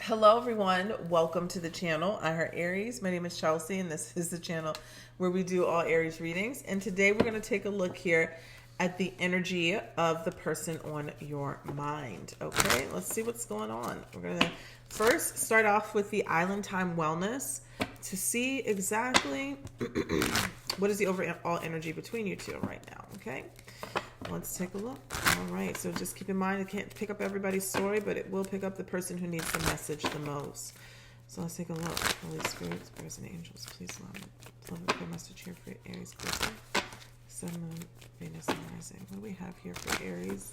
Hello everyone, welcome to the channel. I heart Aries. My name is Chelsea and this is the channel where we do all Aries readings. And today we're going to take a look here at the energy of the person on your mind. Okay, let's see what's going on. We're going to first start off with the Island Time Wellness to see exactly what is the overall energy between you two right now. Okay, let's take a look. All right, so just keep in mind, it can't pick up everybody's story, but it will pick up the person who needs the message the most. So let's take a look. Holy Spirit, spirits, and angels, please allow me to love the message here for Aries person. Sun, Moon, Venus, and Rising. What do we have here for Aries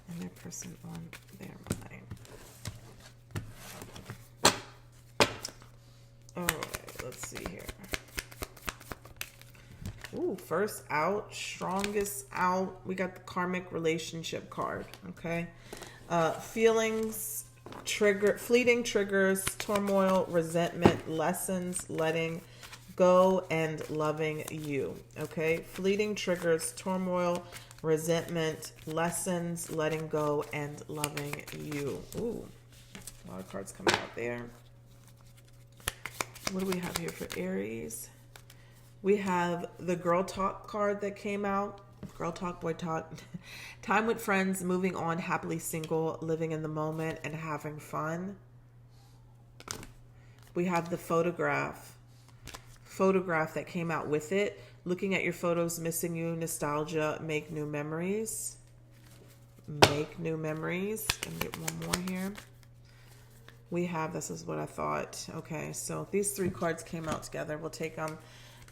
and their person on their mind? All right, let's see here. Ooh, first out, strongest out. We got the Karmic relationship card, okay? Feelings, fleeting triggers, turmoil, resentment, lessons, letting go, and loving you, okay? Fleeting triggers, turmoil, resentment, lessons, letting go, and loving you. Ooh, a lot of cards coming out there. What do we have here for Aries? We have the Girl Talk card that came out. Girl Talk, Boy Talk. Time with friends, moving on, happily single, living in the moment, and having fun. We have the photograph that came out with it. Looking at your photos, missing you, nostalgia, make new memories. Make new memories. Let me get one more here. We have, this is what I thought. Okay, so these three cards came out together. We'll take them.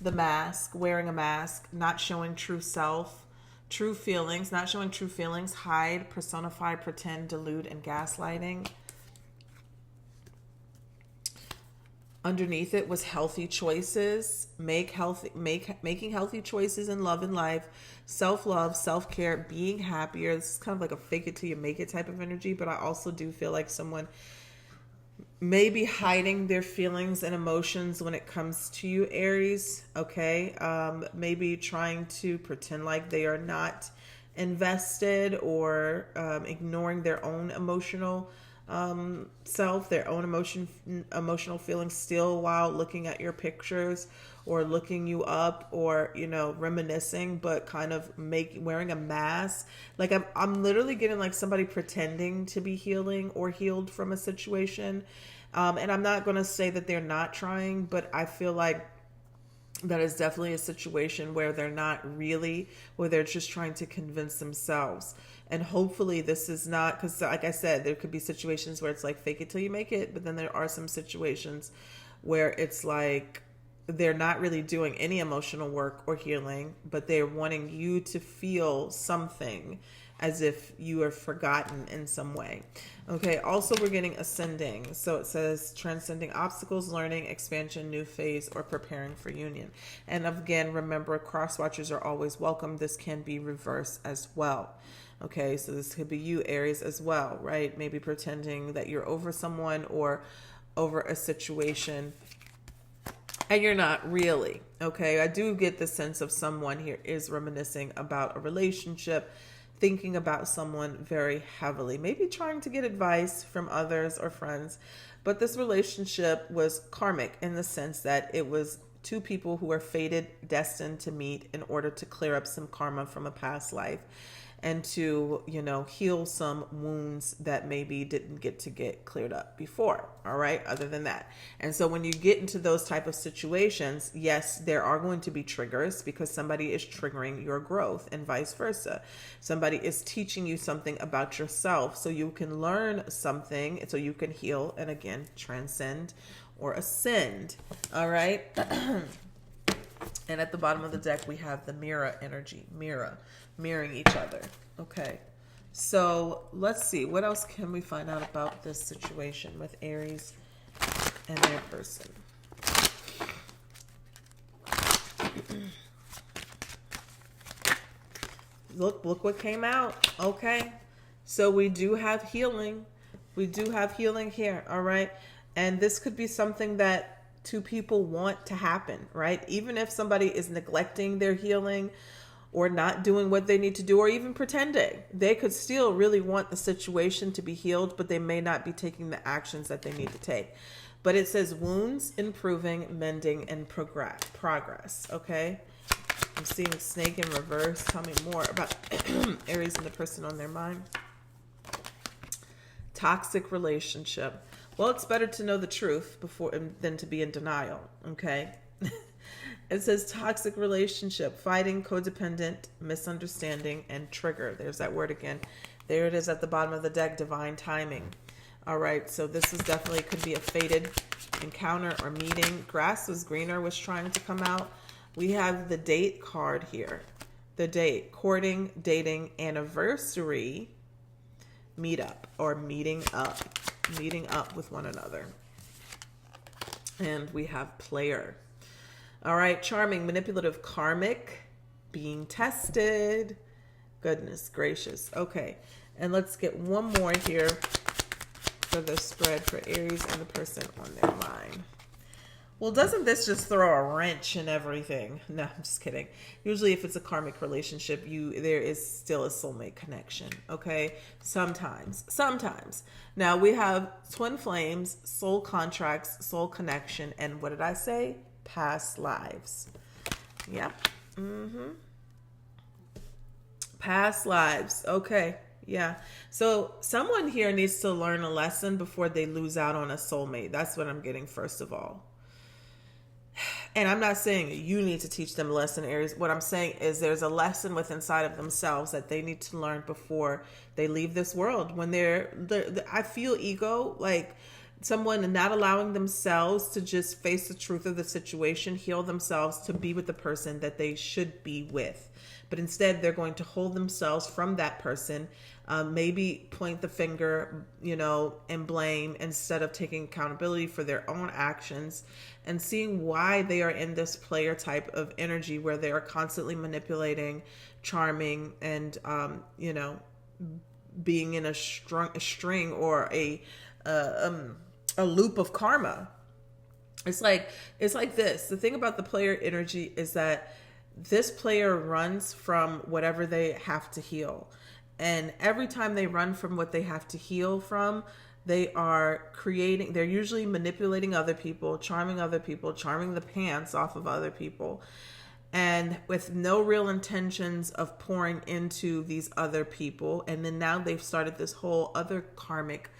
The mask, wearing a mask, not showing true self, true feelings, not showing true feelings, hide, personify, pretend, delude, and gaslighting. Underneath it was healthy choices, making healthy choices in love and life, self-love, self-care, being happier. This is kind of like a fake it till you make it type of energy, but I also do feel like someone maybe hiding their feelings and emotions when it comes to you, Aries, okay? Maybe trying to pretend like they are not invested or ignoring their own emotional self, their own emotional feelings still while looking at your pictures or looking you up or, you know, reminiscing, but kind of wearing a mask. Like I'm literally getting like somebody pretending to be healing or healed from a situation. And I'm not going to say that they're not trying, but I feel like that is definitely a situation where they're not really, where they're just trying to convince themselves. And hopefully this is not, because like I said, there could be situations where it's like fake it till you make it, but then there are some situations where it's like they're not really doing any emotional work or healing, but they're wanting you to feel something as if you are forgotten in some way. Okay, also we're getting ascending. So it says transcending obstacles, learning, expansion, new phase, or preparing for union. And again, remember, cross watchers are always welcome. This can be reverse as well. Okay, so this could be you, Aries, as well, right? Maybe pretending that you're over someone or over a situation, and you're not really. Okay, I do get the sense of someone here is reminiscing about a relationship, thinking about someone very heavily, maybe trying to get advice from others or friends. But this relationship was karmic in the sense that it was two people who were fated, destined to meet in order to clear up some karma from a past life and to, you know, heal some wounds that maybe didn't get cleared up before. All right. Other than that. And so when you get into those type of situations, yes, there are going to be triggers because somebody is triggering your growth and vice versa. Somebody is teaching you something about yourself so you can learn something, so you can heal and again, transcend or ascend. All right. And at the bottom of the deck, we have the mirror energy, mirroring each other. Okay. So let's see. What else can we find out about this situation with Aries and their person? Look what came out. Okay. So we do have healing. We do have healing here. All right. And this could be something that two people want to happen, right? Even if somebody is neglecting their healing or not doing what they need to do, or even pretending. They could still really want the situation to be healed, but they may not be taking the actions that they need to take. But it says wounds, improving, mending, and progress. Okay. I'm seeing snake in reverse. Tell me more about Aries and the person on their mind. Toxic relationship. Well, it's better to know the truth than to be in denial. Okay. It says toxic relationship, fighting, codependent, misunderstanding, and trigger. There's that word again. There it is at the bottom of the deck, divine timing. All right, so this is definitely could be a fated encounter or meeting. Grass was greener was trying to come out. We have the date card here. The date, courting, dating, anniversary, meetup, or meeting up with one another. And we have player. All right, charming, manipulative, karmic, being tested. Goodness gracious. Okay, and let's get one more here for the spread for Aries and the person on their mind. Well, doesn't this just throw a wrench in everything? No, I'm just kidding. Usually if it's a karmic relationship, there is still a soulmate connection, okay? Sometimes. Now we have twin flames, soul contracts, soul connection, and what did I say? Past lives. Yep. Past lives. Okay. Yeah. So someone here needs to learn a lesson before they lose out on a soulmate. That's what I'm getting first of all. And I'm not saying you need to teach them a lesson, Aries. What I'm saying is there's a lesson within inside of themselves that they need to learn before they leave this world. When I feel ego, like someone not allowing themselves to just face the truth of the situation, heal themselves to be with the person that they should be with. But instead, they're going to hold themselves from that person, maybe point the finger, and blame instead of taking accountability for their own actions and seeing why they are in this player type of energy where they are constantly manipulating, charming, and, being in a string or a loop of karma. It's like this. The thing about the player energy is that this player runs from whatever they have to heal. And every time they run from what they have to heal from, they're usually manipulating other people, charming the pants off of other people, and with no real intentions of pouring into these other people. And then now they've started this whole other karmic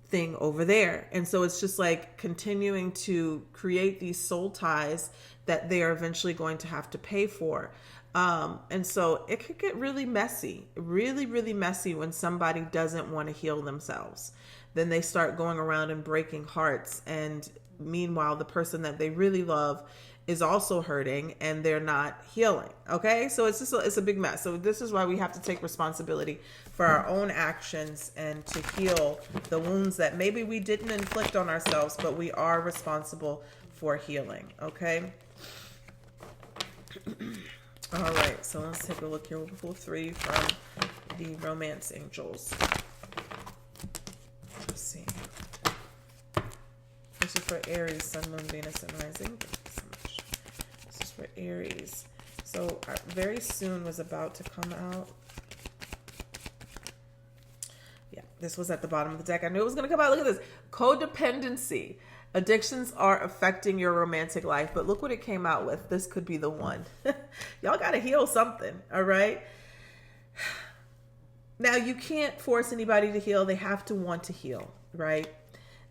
thing over there. And so it's just like continuing to create these soul ties that they are eventually going to have to pay for. And so it could get really messy, really, really messy when somebody doesn't want to heal themselves. Then they start going around and breaking hearts. And meanwhile, the person that they really love is also hurting and they're not healing. Okay. So it's a big mess. So this is why we have to take responsibility for our own actions and to heal the wounds that maybe we didn't inflict on ourselves, but we are responsible for healing. Okay. All right. So let's take a look here. We'll pull 3 from the romance angels. Let's see. This is for Aries, Sun, Moon, Venus, and Rising. For Aries. So very soon was about to come out. Yeah, this was at the bottom of the deck. I knew it was going to come out. Look at this. Codependency. Addictions are affecting your romantic life. But look what it came out with. This could be the one. Y'all got to heal something. All right. Now, you can't force anybody to heal. They have to want to heal. Right.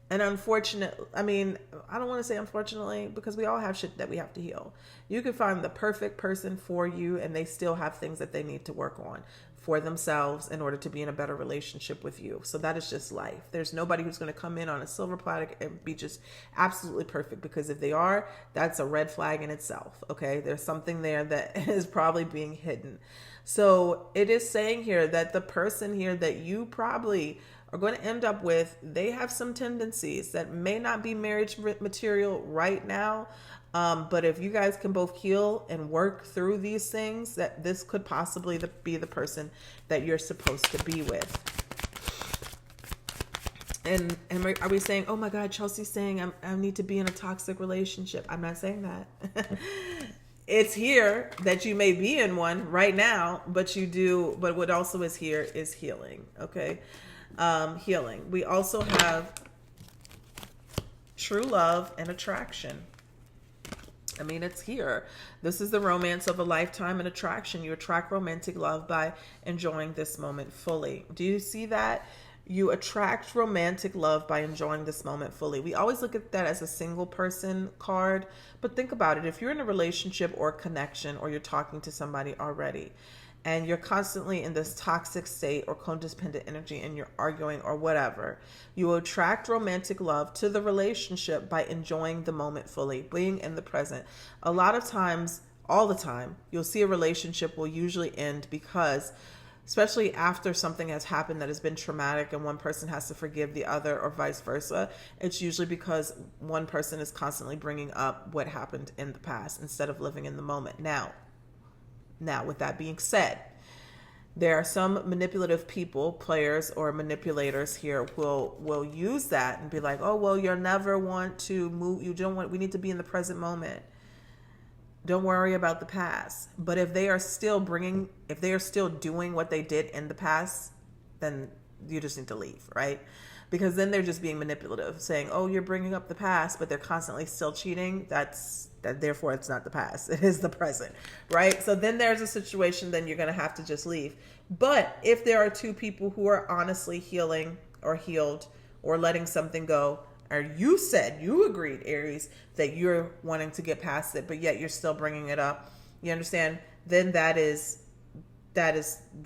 And I don't want to say unfortunately, because we all have shit that we have to heal. You can find the perfect person for you and they still have things that they need to work on for themselves in order to be in a better relationship with you. So that is just life. There's nobody who's going to come in on a silver platter and be just absolutely perfect, because if they are, that's a red flag in itself. Okay. There's something there that is probably being hidden. So it is saying here that the person here that you probably are going to end up with, they have some tendencies that may not be marriage material right now. But if you guys can both heal and work through these things, that this could possibly be the person that you're supposed to be with. And are we saying, oh my God, Chelsea's saying I need to be in a toxic relationship? I'm not saying that. it's here that you may be in one right now, but what also is here is healing. Okay. Healing. We also have true love and attraction. I mean, it's here. This is the romance of a lifetime and attraction. You attract romantic love by enjoying this moment fully. Do you see that? You attract romantic love by enjoying this moment fully. We always look at that as a single person card, but think about it. If you're in a relationship or connection, or you're talking to somebody already, and you're constantly in this toxic state or codependent energy, and you're arguing or whatever, you will attract romantic love to the relationship by enjoying the moment fully, being in the present. A lot of times, all the time, you'll see a relationship will usually end because, especially after something has happened that has been traumatic and one person has to forgive the other or vice versa, it's usually because one person is constantly bringing up what happened in the past instead of living in the moment. Now, with that being said, there are some manipulative people, players or manipulators here will use that and be like, oh, well, you'll never want to move. We need to be in the present moment. Don't worry about the past. But if they are still doing what they did in the past, then you just need to leave, right? Because then they're just being manipulative, saying, oh, you're bringing up the past, but they're constantly still cheating. Therefore it's not the past. It is the present, right? So then there's a situation, then you're going to have to just leave. But if there are two people who are honestly healing or healed or letting something go, or you agreed, Aries, that you're wanting to get past it, but yet you're still bringing it up. You understand? Then that is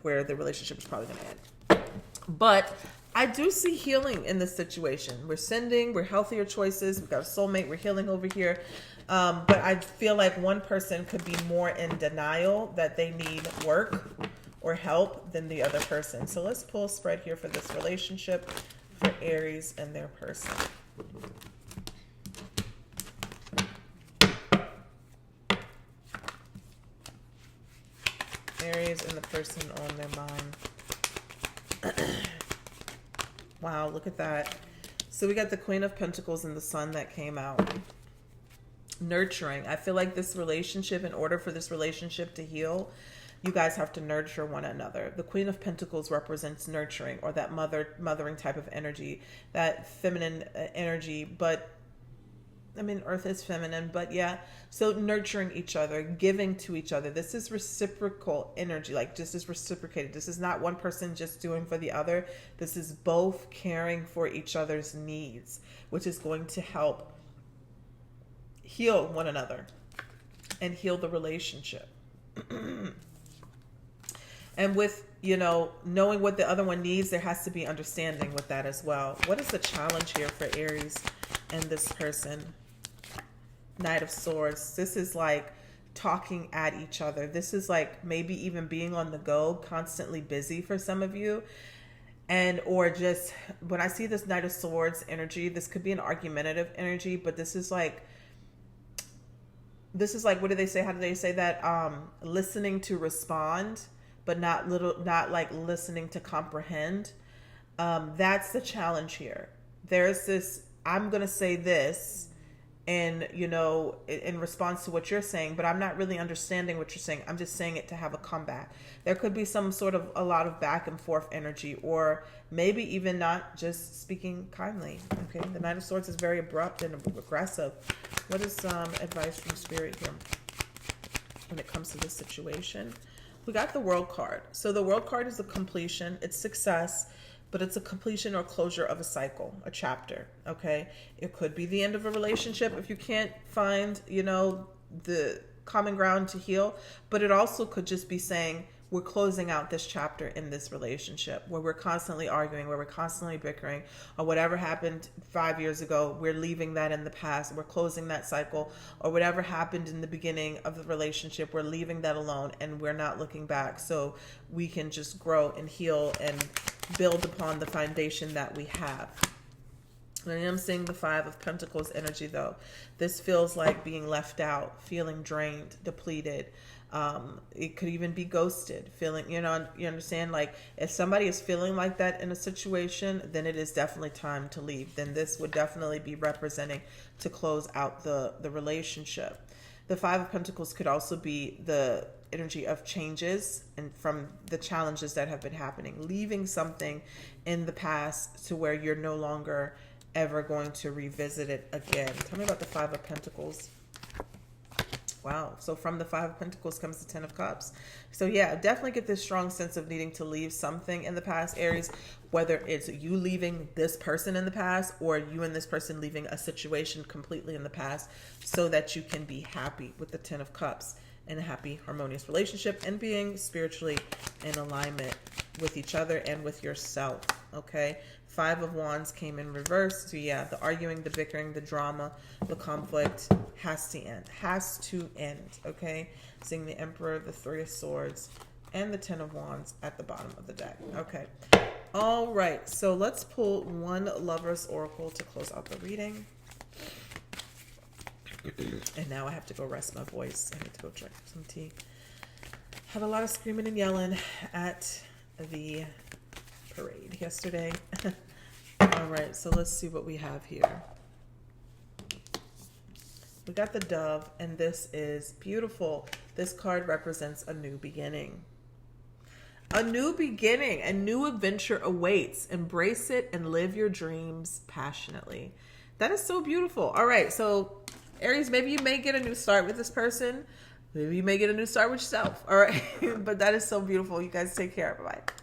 where the relationship is probably going to end. But I do see healing in this situation. We're healthier choices. We've got a soulmate. We're healing over here. But I feel like one person could be more in denial that they need work or help than the other person. So let's pull a spread here for this relationship for Aries and their person. Aries and the person on their mind. Wow, look at that. So we got the Queen of Pentacles and the Sun that came out. Nurturing. I feel like this relationship, in order for this relationship to heal, you guys have to nurture one another. The Queen of Pentacles represents nurturing, or that mothering type of energy, that feminine energy. But I mean, Earth is feminine, but yeah. So nurturing each other, giving to each other. This is reciprocal energy, like just is reciprocated. This is not one person just doing for the other. This is both caring for each other's needs, which is going to help heal one another and heal the relationship. And with, knowing what the other one needs, there has to be understanding with that as well. What is the challenge here for Aries and this person? Knight of Swords. This is like talking at each other. This is like maybe even being on the go, constantly busy for some of you. Or just, when I see this Knight of Swords energy, this could be an argumentative energy, but this is like, what do they say? How do they say that? Listening to respond, but not like listening to comprehend. That's the challenge here. There's this, I'm going to say this, and in response to what you're saying, but I'm not really understanding what you're saying. I'm just saying it to have a comeback. There could be a lot of back and forth energy, or maybe even not just speaking kindly. Okay, the Knight of Swords is very abrupt and aggressive. What is advice from Spirit here when it comes to this situation? We got the World card. So the World card is a completion. It's success. But it's a completion or closure of a cycle, a chapter, okay? It could be the end of a relationship if you can't find, the common ground to heal. But it also could just be saying, we're closing out this chapter in this relationship where we're constantly arguing, where we're constantly bickering, or whatever happened 5 years ago, we're leaving that in the past. We're closing that cycle, or whatever happened in the beginning of the relationship, we're leaving that alone and we're not looking back, so we can just grow and heal and build upon the foundation that we have. I am seeing the Five of Pentacles energy though. This feels like being left out, feeling drained, depleted. It could even be ghosted, feeling, you understand? Like if somebody is feeling like that in a situation, then it is definitely time to leave. Then this would definitely be representing to close out the relationship. The Five of Pentacles could also be the energy of changes and from the challenges that have been happening, leaving something in the past to where you're no longer ever going to revisit it again. Tell me about the Five of Pentacles. Wow. So from the Five of Pentacles comes the Ten of Cups. So yeah, definitely get this strong sense of needing to leave something in the past, Aries, whether it's you leaving this person in the past or you and this person leaving a situation completely in the past so that you can be happy with the Ten of Cups in a happy, harmonious relationship and being spiritually in alignment with each other and with yourself. Okay. Five of Wands came in reverse. So yeah, the arguing, the bickering, the drama, the conflict has to end. Has to end. Okay. Seeing the Emperor, the Three of Swords, and the Ten of Wands at the bottom of the deck. Okay. All right. So let's pull one Lover's Oracle to close out the reading. And now I have to go rest my voice. I need to go drink some tea. Had a lot of screaming and yelling at the parade yesterday. All right, so let's see what we have here. We got the Dove, and this is beautiful. This card represents a new beginning. A new beginning, a new adventure awaits. Embrace it and live your dreams passionately. That is so beautiful. All right, so Aries, maybe you may get a new start with this person. Maybe you may get a new start with yourself. All right, but that is so beautiful. You guys take care. Bye-bye.